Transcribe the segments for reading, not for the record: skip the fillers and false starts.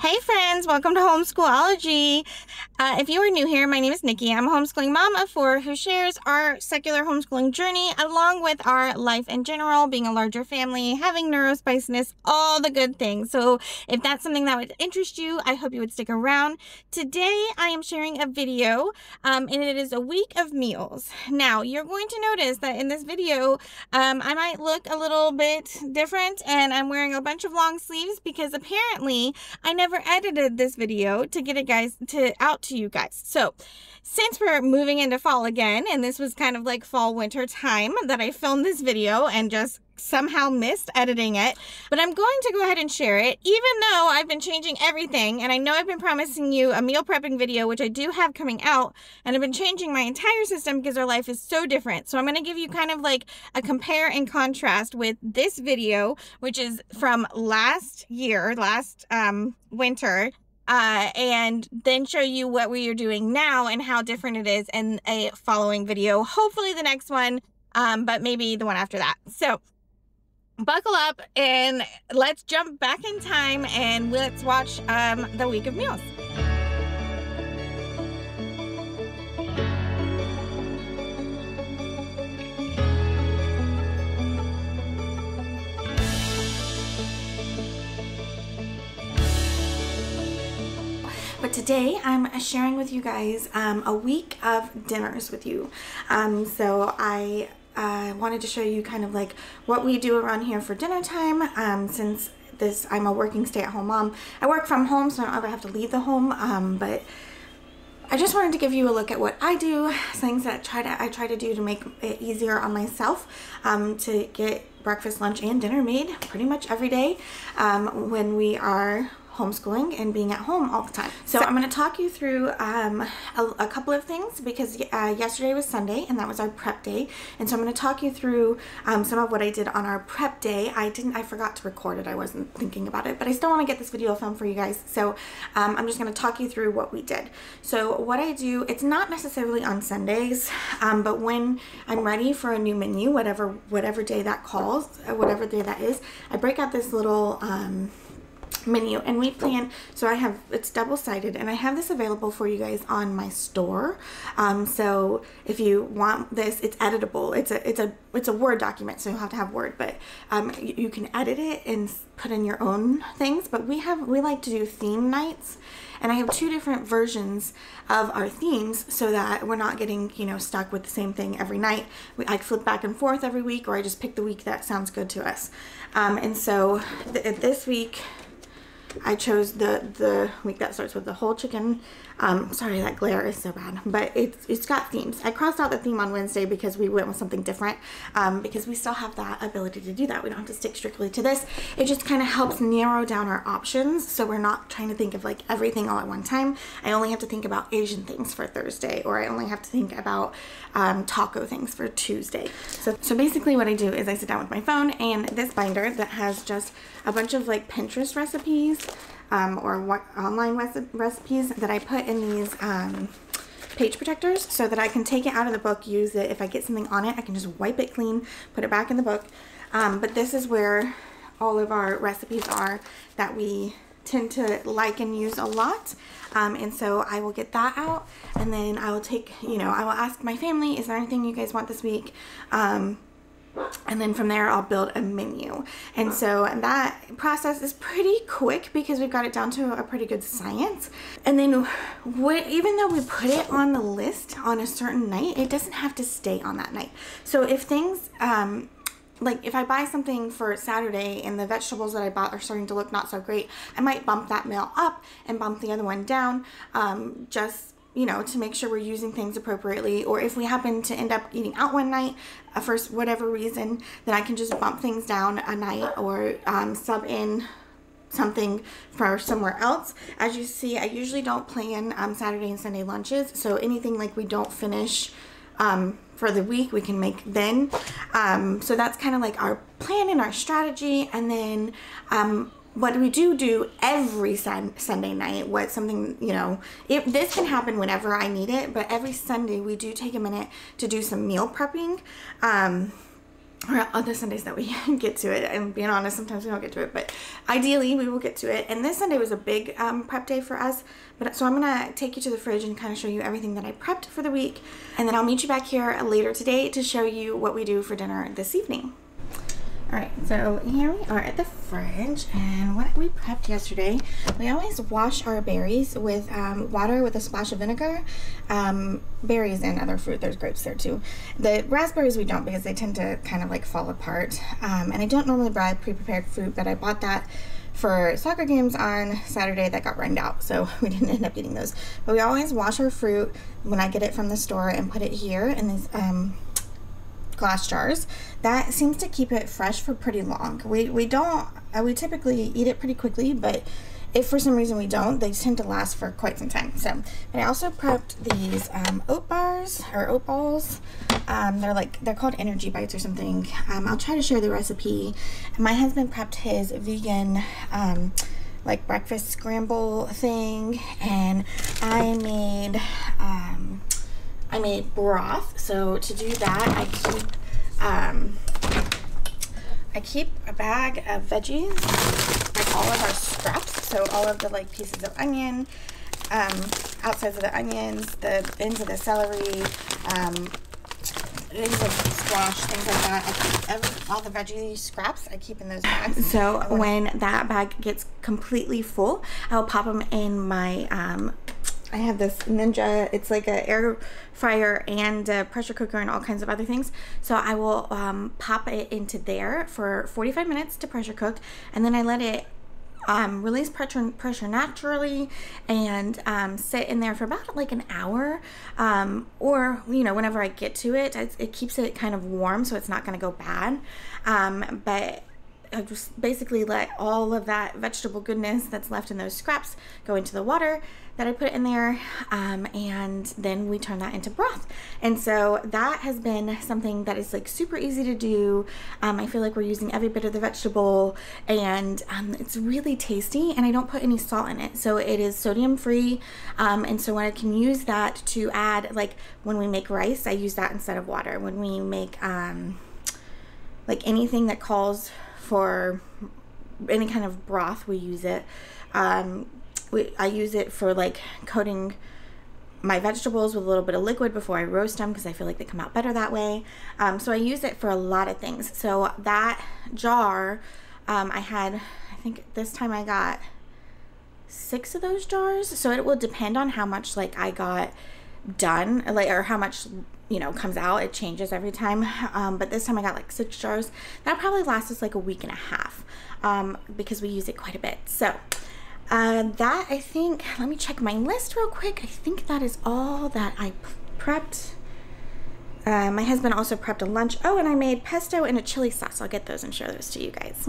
Hey friends, welcome to Homeschoolology. If you are new here, my name is Nikki. I'm a homeschooling mom of four who shares our secular homeschooling journey along with our life in general, being a larger family, having neurospiciness, all the good things. So if that's something that would interest you, I hope you would stick around. Today I am sharing a video and it is a week of meals. Now you're going to notice that in this video I might look a little bit different and I'm wearing a bunch of long sleeves because apparently I never edited this video to get it out to you guys. So since we're moving into fall again, and this was kind of like fall winter time that I filmed this video and just somehow missed editing it, but I'm going to go ahead and share it, even though I've been changing everything. And I know I've been promising you a meal prepping video, which I do have coming out, and I've been changing my entire system because our life is so different. So I'm going to give you kind of like a compare and contrast with this video, which is from last winter, and then show you what we are doing now and how different it is in a following video, hopefully the next one, but maybe the one after that. So buckle up and let's jump back in time and let's watch the week of meals. But today I'm sharing with you guys a week of dinners with you. So I wanted to show you kind of like what we do around here for dinner time. Since I'm a working stay-at-home mom. I work from home, so I don't ever have to leave the home. But I just wanted to give you a look at what I do, things that I try to do to make it easier on myself, to get breakfast, lunch, and dinner made pretty much every day when we are homeschooling and being at home all the time. So I'm going to talk you through a couple of things because yesterday was Sunday and that was our prep day, and so I'm going to talk you through some of what I did on our prep day. I forgot to record it. I wasn't thinking about it, but I still want to get this video filmed for you guys. So I'm just going to talk you through what we did. So what I do, it's not necessarily on Sundays, but when I'm ready for a new menu, whatever day that calls, whatever day that is, I break out this little menu and we plan. So it's double-sided and I have this available for you guys on my store. So if you want this, it's editable. It's a Word document, so you'll have to have Word, but you can edit it and put in your own things. But we like to do theme nights, and I have two different versions of our themes so that we're not getting, stuck with the same thing every night. I flip back and forth every week, or I just pick the week that sounds good to us. And so this week I chose the week that starts with the whole chicken. Sorry, that glare is so bad, but it's got themes. I crossed out the theme on Wednesday because we went with something different, because we still have that ability to do that. We don't have to stick strictly to this. It just kind of helps narrow down our options, so we're not trying to think of like everything all at one time. I only have to think about Asian things for Thursday, or I only have to think about taco things for Tuesday. So basically what I do is I sit down with my phone and this binder that has just a bunch of like Pinterest recipes, or what online recipes that I put in these page protectors so that I can take it out of the book, use it. If I get something on it, I can just wipe it clean, put it back in the book. But this is where all of our recipes are that we tend to like and use a lot. And so I will get that out, and then I will take, I will ask my family, is there anything you guys want this week? And then from there I'll build a menu. And so that process is pretty quick because we've got it down to a pretty good science. And then even though we put it on the list on a certain night, it doesn't have to stay on that night. So if things like if I buy something for Saturday and the vegetables that I bought are starting to look not so great, I might bump that meal up and bump the other one down, just to make sure we're using things appropriately. Or if we happen to end up eating out one night for whatever reason, then I can just bump things down a night, or sub in something for somewhere else. As you see, I usually don't plan Saturday and Sunday lunches, so anything like we don't finish for the week, we can make then. So that's kind of like our plan and our strategy. And then what we do every Sunday night, this can happen whenever I need it, but every Sunday we do take a minute to do some meal prepping. or other Sundays that we get to it. And being honest, sometimes we don't get to it, but ideally we will get to it. And this Sunday was a big prep day for us. But so I'm gonna take you to the fridge and kind of show you everything that I prepped for the week. And then I'll meet you back here later today to show you what we do for dinner this evening. All right, so here we are at the fridge, and what we prepped yesterday, we always wash our berries with water with a splash of vinegar. Berries and other fruit, there's grapes there too. The raspberries we don't, because they tend to kind of like fall apart. And I don't normally buy pre-prepared fruit, but I bought that for soccer games on Saturday that got rained out, so we didn't end up eating those. But we always wash our fruit when I get it from the store and put it here in these glass jars. That seems to keep it fresh for pretty long. We typically eat it pretty quickly, but if for some reason we don't, they tend to last for quite some time. So, but I also prepped these oat bars or oat balls. They're called Energy Bites or something. I'll try to share the recipe. My husband prepped his vegan like breakfast scramble thing, and I made broth. So to do that, I keep a bag of veggies, like all of our scraps, so all of the like pieces of onion, outsides of the onions, the ends of the celery, ends of squash, things like that. I keep all the veggie scraps I keep in those bags. So when that bag gets completely full, I'll pop them in my I have this Ninja, it's like an air fryer and a pressure cooker and all kinds of other things. So I will pop it into there for 45 minutes to pressure cook, and then I let it release pressure naturally and sit in there for about like an hour, or you know, whenever I get to it, it keeps it kind of warm so it's not going to go bad. But I just basically let all of that vegetable goodness that's left in those scraps go into the water that I put in there, and then we turn that into broth. And so that has been something that is like super easy to do. I feel like we're using every bit of the vegetable, and it's really tasty, and I don't put any salt in it, so it is sodium free. And so when I can use that to add, like when we make rice, I use that instead of water. When we make like anything that calls for any kind of broth, we use it. I use it for like coating my vegetables with a little bit of liquid before I roast them, because I feel like they come out better that way. So I use it for a lot of things. So that jar, I think this time I got 6 of those jars. So it will depend on how much like I got done, like, or how much, you know, comes out. It changes every time. But this time I got like 6 jars. That probably lasts us like a week and a half, because we use it quite a bit. So that, I think, let me check my list real quick. I think that is all that I prepped. My husband also prepped a lunch. Oh, and I made pesto and a chili sauce. I'll get those and share those to you guys.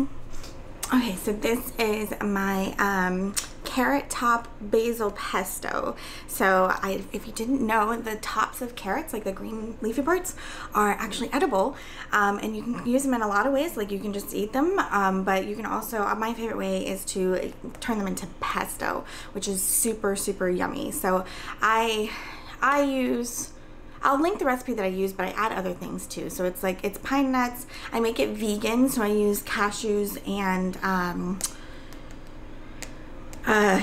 Okay, so this is my carrot top basil pesto. So if you didn't know, the tops of carrots, like the green leafy parts, are actually edible, and you can use them in a lot of ways. Like you can just eat them, but you can also, my favorite way is to turn them into pesto, which is super, super yummy. So I'll link the recipe that I use, but I add other things too. So it's like, it's pine nuts. I make it vegan, so I use cashews and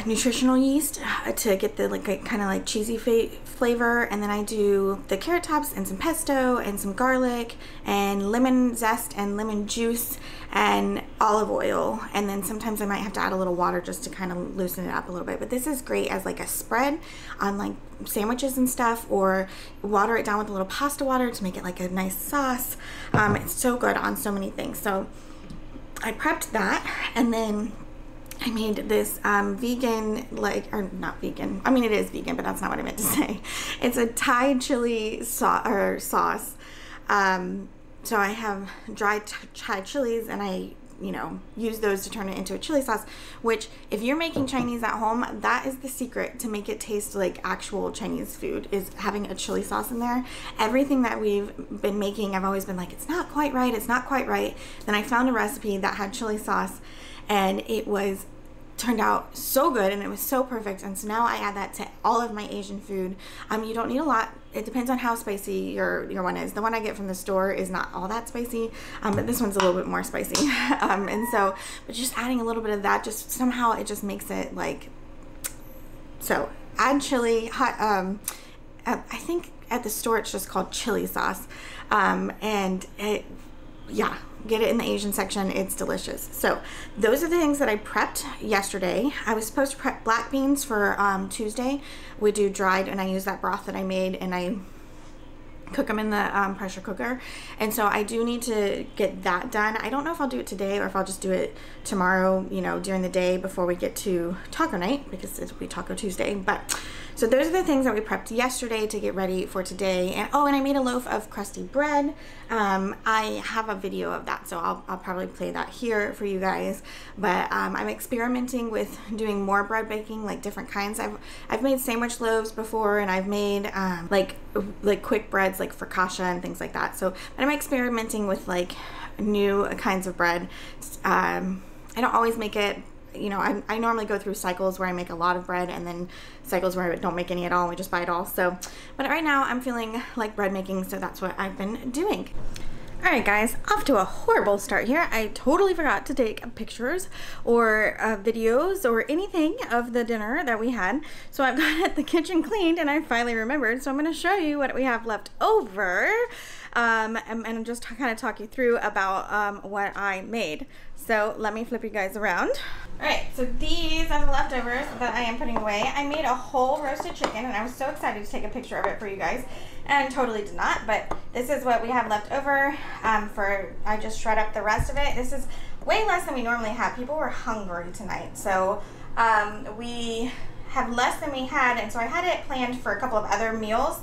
nutritional yeast to get the like kind of like cheesy flavor. And then I do the carrot tops and some pesto and some garlic and lemon zest and lemon juice and olive oil. And then sometimes I might have to add a little water just to kind of loosen it up a little bit. But this is great as like a spread on like sandwiches and stuff, or water it down with a little pasta water to make it like a nice sauce. It's so good on so many things. So I prepped that, and then I made this vegan, like, or not vegan, I mean it is vegan, but that's not what I meant to say. It's a Thai chili sauce. So I have dried Thai chilies, and I, you know, use those to turn it into a chili sauce, which if you're making Chinese at home, that is the secret to make it taste like actual Chinese food, is having a chili sauce in there. Everything that we've been making, I've always been like, it's not quite right, it's not quite right. Then I found a recipe that had chili sauce, and it was turned out so good and it was so perfect. And so now I add that to all of my Asian food. You don't need a lot. It depends on how spicy your one is. The one I get from the store is not all that spicy, but this one's a little bit more spicy. And so, but just adding a little bit of that, just somehow it just makes it like, so add chili, hot, I think at the store it's just called chili sauce. And it, yeah, get it in the Asian section. It's delicious. So those are the things that I prepped yesterday. I was supposed to prep black beans for Tuesday. We do dried, and I use that broth that I made and I cook them in the pressure cooker. And so I do need to get that done. I don't know if I'll do it today or if I'll just do it tomorrow, you know, during the day before we get to taco night, because it'll be Taco Tuesday. But so those are the things that we prepped yesterday to get ready for today. And oh, and I made a loaf of crusty bread. I have a video of that, so I'll probably play that here for you guys. But I'm experimenting with doing more bread baking, like different kinds. I've made sandwich loaves before, and I've made like quick breads like focaccia and things like that. So, but I'm experimenting with like new kinds of bread. I don't always make it, you know, I normally go through cycles where I make a lot of bread and then cycles where I don't make any at all and we just buy it all. So, but right now I'm feeling like bread making, so that's what I've been doing. All right, guys, off to a horrible start here. I totally forgot to take pictures or videos or anything of the dinner that we had. So I've got the kitchen cleaned and I finally remembered. So I'm gonna show you what we have left over and just kind of talk you through about what I made. So let me flip you guys around. All right, so these are the leftovers that I am putting away. I made a whole roasted chicken and I was so excited to take a picture of it for you guys, and totally did not, but this is what we have left over. I just shred up the rest of it. This is way less than we normally have. People were hungry tonight, so we have less than we had, and so I had it planned for a couple of other meals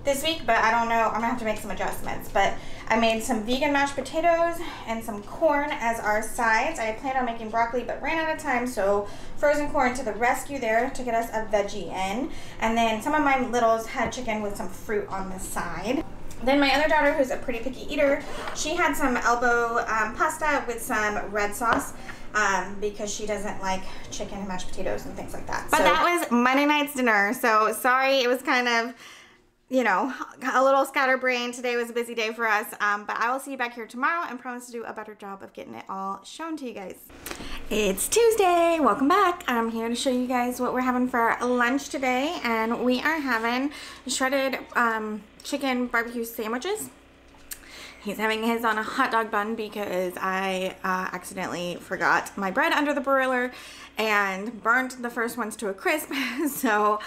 this week, but I don't know, I'm gonna have to make some adjustments. But I made some vegan mashed potatoes and some corn as our sides. I had planned on making broccoli but ran out of time, so frozen corn to the rescue there to get us a veggie in. And then some of my littles had chicken with some fruit on the side. Then my other daughter, who's a pretty picky eater, she had some elbow pasta with some red sauce. Because she doesn't like chicken and mashed potatoes and things like that. But so that was Monday night's dinner, so sorry it was kind of, you know, a little scatterbrained. Today was a busy day for us, but I will see you back here tomorrow and promise to do a better job of getting it all shown to you guys. It's Tuesday, welcome back. I'm here to show you guys what we're having for lunch today, and we are having shredded chicken barbecue sandwiches. He's having his on a hot dog bun because I accidentally forgot my bread under the broiler and burned the first ones to a crisp. So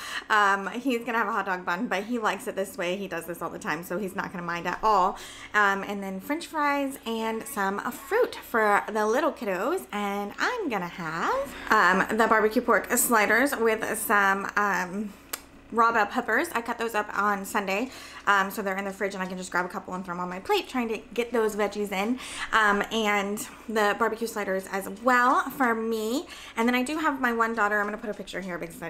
he's gonna have a hot dog bun, but he likes it this way. He does this all the time, so he's not gonna mind at all. And then French fries and some fruit for the little kiddos. And I'm gonna have the barbecue pork sliders with some raw bell peppers. I cut those up on Sunday, so they're in the fridge and I can just grab a couple and throw them on my plate, trying to get those veggies in, and the barbecue sliders as well for me. And then I do have my one daughter, I'm going to put a picture here because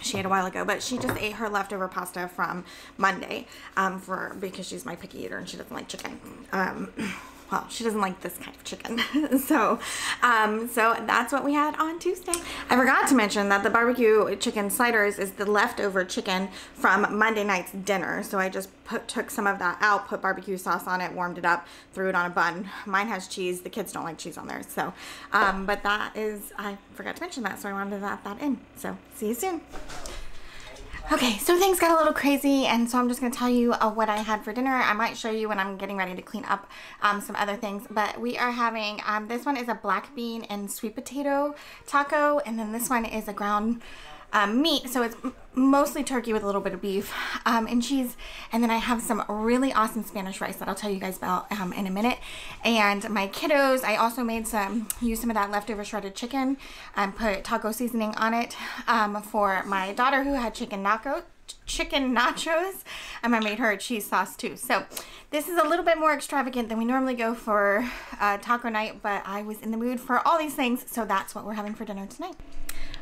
she ate a while ago, but she just ate her leftover pasta from Monday because she's my picky eater and she doesn't like chicken. Well, she doesn't like this kind of chicken. so that's what we had on Tuesday. I forgot to mention that the barbecue chicken sliders is the leftover chicken from Monday night's dinner. So I just took some of that out, put barbecue sauce on it, warmed it up, threw it on a bun. Mine has cheese. The kids don't like cheese on theirs. So, but that is, I forgot to mention that, so I wanted to add that in. So see you soon. Okay, so things got a little crazy, and so I'm just going to tell you what I had for dinner. I might show you when I'm getting ready to clean up some other things, but we are having, this one is a black bean and sweet potato taco, and then this one is a ground meat, so it's mostly turkey with a little bit of beef and cheese. And then I have some really awesome Spanish rice that I'll tell you guys about in a minute. And my kiddos, I also made used some of that leftover shredded chicken and put taco seasoning on it for my daughter, who had chicken nachos, and I made her a cheese sauce too. So this is a little bit more extravagant than we normally go for taco night, but I was in the mood for all these things, so that's what we're having for dinner tonight.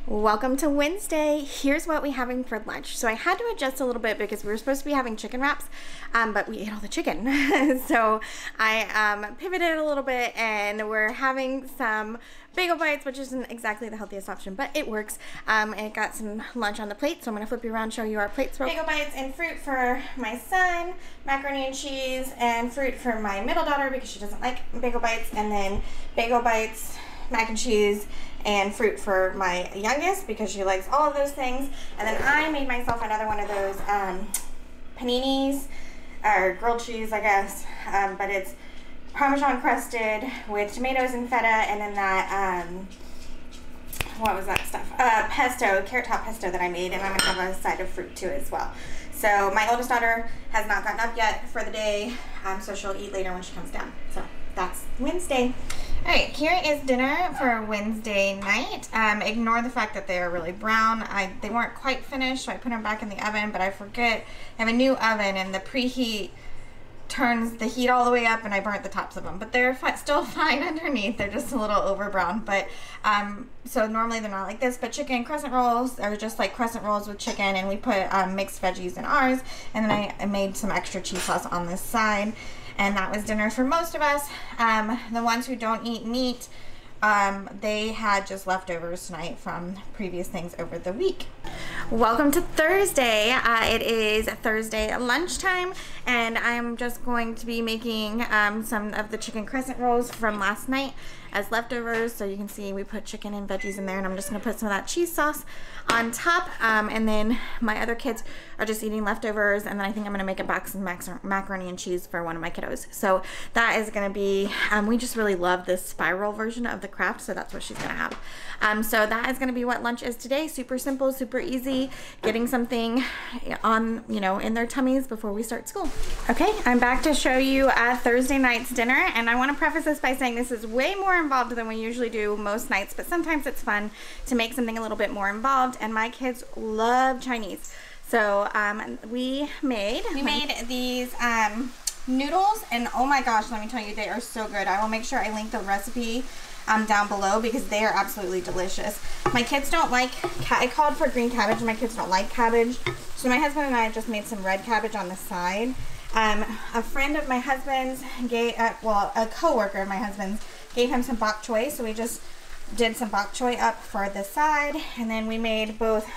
Welcome to Wednesday. Here's what we're having for lunch. So I had to adjust a little bit because we were supposed to be having chicken wraps, but we ate all the chicken. So I pivoted a little bit and we're having some bagel bites, which isn't exactly the healthiest option, but it works. And got some lunch on the plate, so I'm gonna flip you around, show you our plates. Bagel bites and fruit for my son, macaroni and cheese, and fruit for my middle daughter because she doesn't like bagel bites, and then bagel bites, mac and cheese, and fruit for my youngest because she likes all of those things. And then I made myself another one of those paninis, or grilled cheese, I guess, but it's Parmesan crusted with tomatoes and feta, and then that, what was that stuff? Pesto, carrot top pesto that I made, and I'm gonna have a side of fruit too as well. So my oldest daughter has not gotten up yet for the day, so she'll eat later when she comes down. So that's Wednesday. All right, here is dinner for Wednesday night. Ignore the fact that they are really brown. They weren't quite finished, so I put them back in the oven, but I forget. I have a new oven, and the preheat turns the heat all the way up, and I burnt the tops of them, but they're still fine underneath. They're just a little over brown, but so normally they're not like this. But chicken crescent rolls are just like crescent rolls with chicken, and we put mixed veggies in ours, and then I made some extra cheese sauce on this side. And that was dinner for most of us. The ones who don't eat meat, they had just leftovers tonight from previous things over the week. Welcome to Thursday. It is Thursday lunchtime, and I'm just going to be making some of the chicken crescent rolls from last night as leftovers. So you can see we put chicken and veggies in there, and I'm just gonna put some of that cheese sauce on top. And then my other kids are just eating leftovers, and then I think I'm gonna make a box of macaroni and cheese for one of my kiddos. So that is gonna be, we just really love this spiral version of the Kraft, so that's what she's gonna have. So that is gonna be what lunch is today. Super simple, super easy, getting something on, in their tummies before we start school. Okay, I'm back to show you Thursday night's dinner, and I wanna preface this by saying this is way more involved than we usually do most nights, but sometimes it's fun to make something a little bit more involved, and my kids love Chinese. So we made these noodles, and oh my gosh, let me tell you, they are so good. I will make sure I link the recipe down below because they are absolutely delicious. My kids don't like, I called for green cabbage, and my kids don't like cabbage, so my husband and I just made some red cabbage on the side. A friend of my husband's gave, a co-worker of my husband's gave him some bok choy, so we just did some bok choy up for the side, and then we made both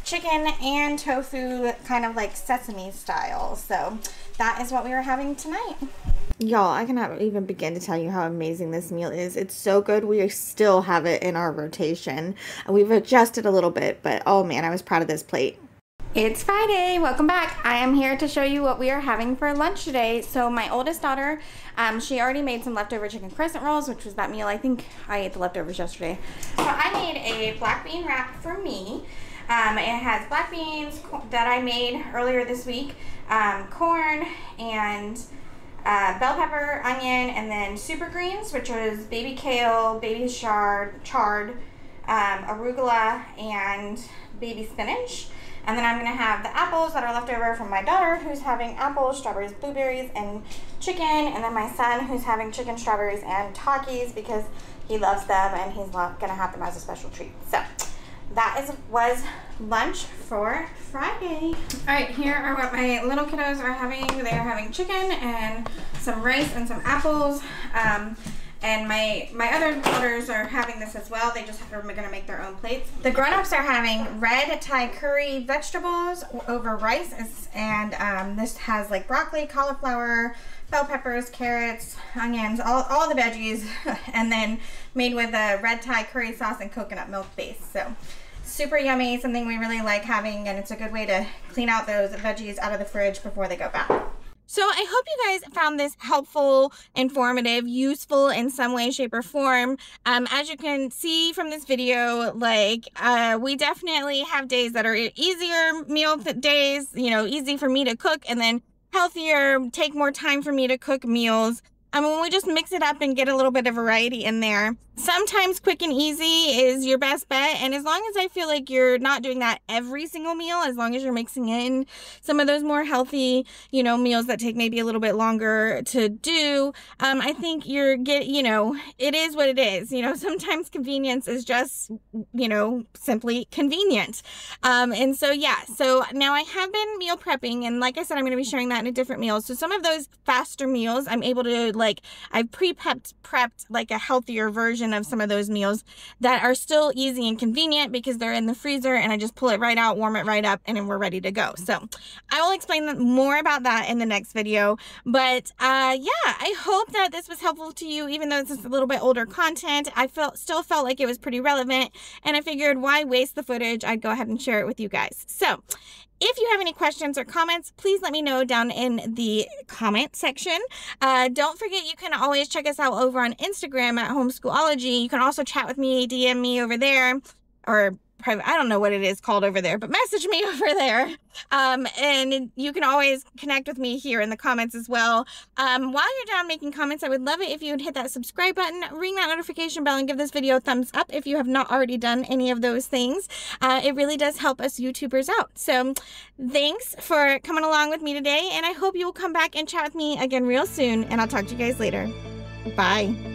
chicken and tofu, kind of like sesame style. So that is what we were having tonight. Y'all, I cannot even begin to tell you how amazing this meal is. It's so good. We still have it in our rotation. We've adjusted a little bit, but oh man, I was proud of this plate. It's Friday. Welcome back. I am here to show you what we are having for lunch today. So my oldest daughter, she already made some leftover chicken crescent rolls, which was that meal. I think I ate the leftovers yesterday. So I made a black bean wrap for me. It has black beans that I made earlier this week, corn, and bell pepper, onion, and then super greens, which was baby kale, baby chard, arugula, and baby spinach. And then I'm going to have the apples that are left over from my daughter, who's having apples, strawberries, blueberries, and chicken. And then my son, who's having chicken, strawberries, and Takis because he loves them and he's going to have them as a special treat. So that was lunch for Friday. All right, here are what my little kiddos are having. They are having chicken and some rice and some apples. And my other daughters are having this as well. They just are going to make their own plates. The grown-ups are having red Thai curry vegetables over rice. And this has like broccoli, cauliflower, bell peppers, carrots, onions, all the veggies. And then made with a red Thai curry sauce and coconut milk base. So super yummy, something we really like having. And it's a good way to clean out those veggies out of the fridge before they go bad. So I hope you guys found this helpful, informative, useful in some way, shape, or form. As you can see from this video, we definitely have days that are easier meal days, easy for me to cook, and then healthier, take more time for me to cook meals. I mean, we just mix it up and get a little bit of variety in there. sometimes quick and easy is your best bet. And as long as I feel like you're not doing that every single meal, as long as you're mixing in some of those more healthy, you know, meals that take maybe a little bit longer to do, I think you're you know, it is what it is. You know, sometimes convenience is just, you know, simply convenient. And so, yeah, so now I have been meal prepping, and like I said, I'm going to be sharing that in a different meal. So some of those faster meals, I'm able to, like, I've prepped like a healthier version of some of those meals that are still easy and convenient because they're in the freezer, and I just pull it right out, warm it right up, and then we're ready to go. So I will explain more about that in the next video. But yeah, I hope that this was helpful to you, even though it's just a little bit older content. I still felt like it was pretty relevant, and I figured why waste the footage? I'd go ahead and share it with you guys. So if you have any questions or comments, please let me know down in the comment section. Don't forget, you can always check us out over on Instagram at Homeschoolology. You can also chat with me, DM me over there, or private, I don't know what it is called over there, but message me over there. And you can always connect with me here in the comments as well. While you're down making comments, I would love it if you would hit that subscribe button, ring that notification bell, and give this video a thumbs up if you have not already done any of those things. It really does help us YouTubers out. So thanks for coming along with me today, and I hope you will come back and chat with me again real soon, and I'll talk to you guys later. Bye.